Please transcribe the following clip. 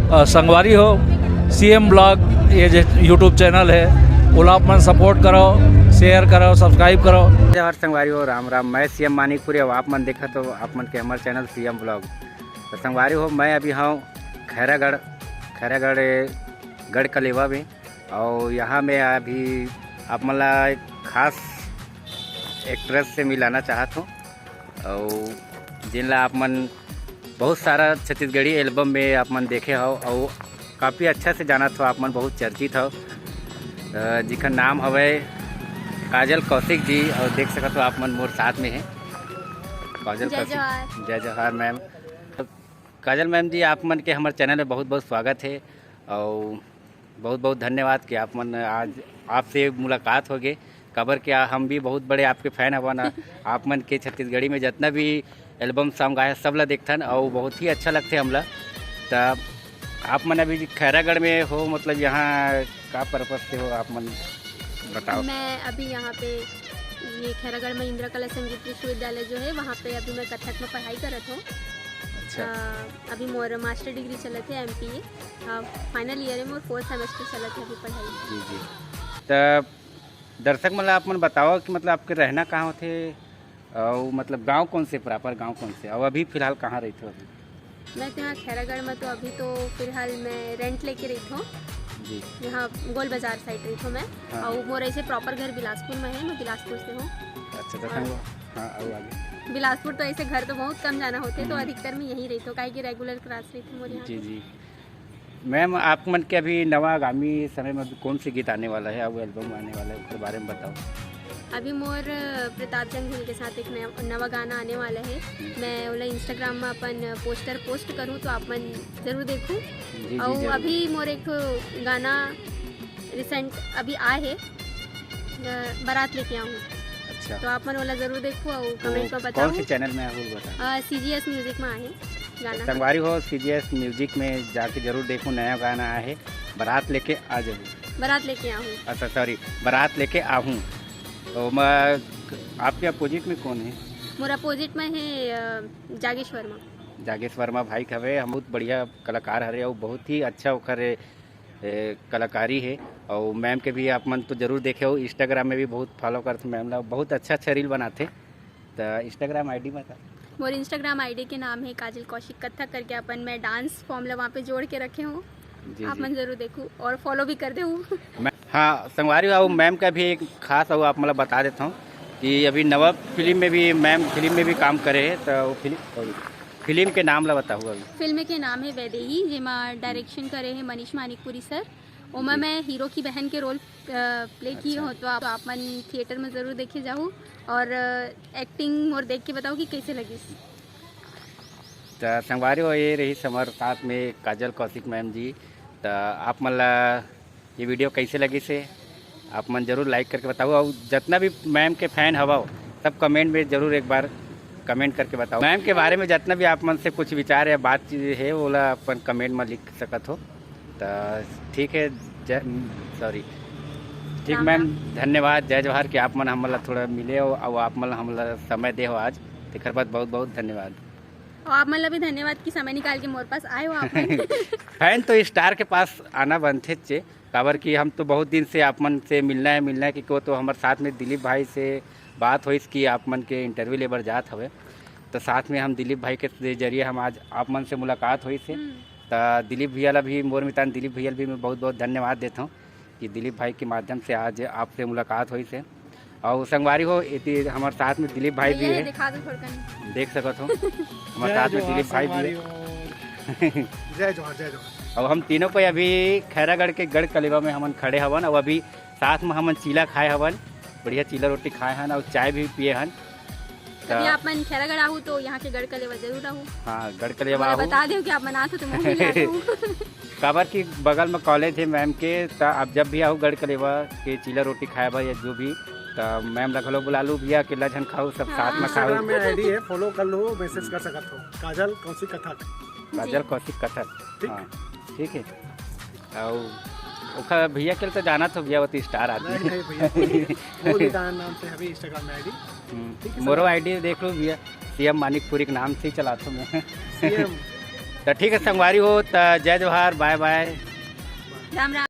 संगवारी हो CM blog ये जो यूट्यूब चैनल है ओला आप मन सपोर्ट करो, शेयर करो, सब्सक्राइब करो। जय संगवारी हो, राम राम। मैं CM मानिकपुरी और आप मन देखा तो आप मन के हमारे चैनल CM ब्लॉग। तो संगवारी हो, मैं अभी हूँ खैरागढ़ गढ़ कलेवा में, और यहाँ मैं अभी आप मन ला एक खास एक्ट्रेस से मिलाना चाहत हूँ, और जिनला आप मन बहुत सारा छत्तीसगढ़ी एल्बम में आप मन देखे हो और काफ़ी अच्छा से जाना था, आप मन बहुत चर्चित हो, जिनका नाम हवे काजल कौशिक जी। और देख सकते हो आप मन मोर साथ में है काजल कौशिक। जय जवाहर मैम। काजल मैम जी, आप मन के हमारे चैनल में बहुत बहुत स्वागत है और बहुत बहुत धन्यवाद कि आप मन आज आपसे मुलाकात हो गए। खबर क्या, हम भी बहुत बड़े आपके फ़ैन हवन। आप मन के छत्तीसगढ़ी में जितना भी एल्बम सॉन्ग गाए सब ला देखथन और बहुत ही अच्छा लगते हमला। तब आप मन अभी खैरागढ़ में हो, मतलब यहाँ का पर्पज से हो आप मन बताओ। मैं अभी यहाँ पे ये खैरागढ़ में इंदिरा कला संगीत विश्वविद्यालय जो है वहाँ पे अभी मैं कथक में पढ़ाई करत हूँ। अच्छा। अभी मोर मास्टर डिग्री चलत है MPA फाइनल ईयर में, और 4th सेमेस्टर चलत है अभी पढ़ाई। जी जी। तब दर्शक मतलब आप मन बताओ कि मतलब आपके रहना कहाँ होते और मतलब गांव कौन से, प्रॉपर गांव कौन से, और अभी फ़िलहाल कहाँ रहते हो? अभी मैं तो यहाँ खैरागढ़ में तो अभी तो फिलहाल मैं रेंट लेके रही हूँ जी। यहाँ गोल बाजार साइड रही हूँ मैं। हाँ। और मोर ऐसे प्रॉपर घर बिलासपुर में है, मैं बिलासपुर से हूँ। अच्छा। तो हाँ, और आगे बिलासपुर तो ऐसे घर तो बहुत कम जाना होते, तो अधिकतर मैं यहीं रही हूँ, काहे कि रेगुलर क्लास रही थी मोर यहाँ। जी जी। मैम, आप मन के अभी नवा आगामी समय में कौन सी गीत आने वाला है, अब एल्बम आने वाला है, उसके बारे में बताओ। अभी मोर प्रताप जंग हिल के साथ एक नवा गाना आने वाला है। मैं ओला इंस्टाग्राम में अपन पोस्टर पोस्ट करूँ तो आप मन जरूर देखूँ। जी, और जरूर। अभी मोर एक गाना रिसेंट अभी आए है, बारात लेके आऊँ, अच्छा। तो आप मन ओला जरूर देखो और कमेंट में कौन बताओ। से चैनल में है वो बताओ। CGS म्यूजिक में आए गाना। संगवारी हो, CGS म्यूजिक में जाके जरूर देखो, नया गाना आया है, बारात लेके आ जाऊँ। बारात लेके आऊँ। अच्छा सॉरी, बारात लेके आहूँ। तो मैं आपके अपोजिट में कौन है? मोर अपोजिट में है जागेश वर्मा। जागेश वर्मा भाई हवे, हम बहुत बढ़िया कलाकार हरे और बहुत ही अच्छा ओकर कलाकारी है। और मैम के भी आप मन तो जरूर देखे हो, इंस्टाग्राम में भी बहुत फॉलो करते मैम ला, बहुत अच्छा अच्छा रील बनाते। तो इंस्टाग्राम ID बता। मोर इंस्टाग्राम ID के नाम है काजल कौशिक कथक करके, अपन मैं डांस फॉर्मूला वहाँ पे जोड़ के रखे हूँ। आप मन जरूर देखो और फॉलो भी कर दे। हाँ संगवारी हो, मैम का भी एक खास वो आप मतलब बता देता हूँ कि अभी नवा फिल्म में भी मैम फिल्म में भी काम करे है। तो फिल्म के नाम ला बताओ। अभी फिल्म के नाम है वैदेही, जेमा डायरेक्शन करे हैं मनीष मानिकपुरी सर। ओमा मैं हीरो की बहन के रोल प्ले की हो, तो आप मन थिएटर में ज़रूर देखे जाओ और एक्टिंग और देख के बताओ कि कैसे लगी। तो संगवारी हो, ये रही हमारे साथ में काजल कौशिक मैम जी। तो आप मतलब ये वीडियो कैसे लगी से आप मन जरूर लाइक करके बताओ, और जितना भी मैम के फ़ैन हवा सब कमेंट में ज़रूर एक बार कमेंट करके बताओ। मैम के बारे में जितना भी आप मन से कुछ विचार या बात है वो ला अपन कमेंट में लिख सकत हो। तो ठीक है, सॉरी ठीक मैम, धन्यवाद। जय जवाहर कि आप मन हमला थोड़ा मिले हो और आप मन हमला समय दे हो आज, तेकर बाद बहुत बहुत धन्यवाद। और आप मतलब भी धन्यवाद कि समय निकाल के मोर पास आए हो आप। फैन तो स्टार के पास आना बनते चे, काबर कि हम तो बहुत दिन से आप मन से मिलना है कि को तो हमारे साथ में दिलीप भाई से बात हुई कि आप मन के इंटरव्यू लेबर जात हवे, तो साथ में हम दिलीप भाई के जरिए हम आज आप मन से मुलाकात हुई से। तो दिलीप भैया ला भी मोर मितान दिलीप भैया भी मैं बहुत बहुत धन्यवाद देता हूँ कि दिलीप भाई के माध्यम से आज आपसे मुलाकात हुई से। और संगवारी हो, हमारे साथ में दिलीप भाई भी है, देख सकते हो हमारे साथ में दिलीप भाई भी है। जय जोहार जय जोहार। और हम तीनों को अभी खैरागढ़ के गढ़ कलेवा में हमन खड़े हवन, और अभी साथ में हमन चीला खाए हवन, बढ़िया चीला रोटी खाए हन और चाय भी पिए हन। अभी आप मन खैरागढ़ आहू तो यहाँ के गढ़ कलेवा जरूर आहू। हाँ, गढ़ कलेवा बता दो कि आप मना तो मैं मिल आऊँ। काबर की बगल में कॉलेज है मैम के, तो आप जब भी आओ गढ़ कलेवा के चीला रोटी खाए भाई या जो भी, तो मैम रखलो बुला लू भैया केला झन खाओ सब साथ में खाओ। में ID है, फॉलो कर लो, मैसेज कर सकते हो, काजल कौशिक कथक। काजल कौशिक कथक, ठीक। हाँ ठीक है। और ओखा भैया के तो जाना तो भैया वो तो स्टार आदमी। नहीं भैया वो भी गाना नाम से अभी इंस्टाग्राम में ID। मोरो ID देख लो भैया, CM मानिकपुरी के नाम से ही चलाता हूँ मैं। CM तो ठीक है संगवारी हो, तो जय जोहार, बाय बाय। राम राम।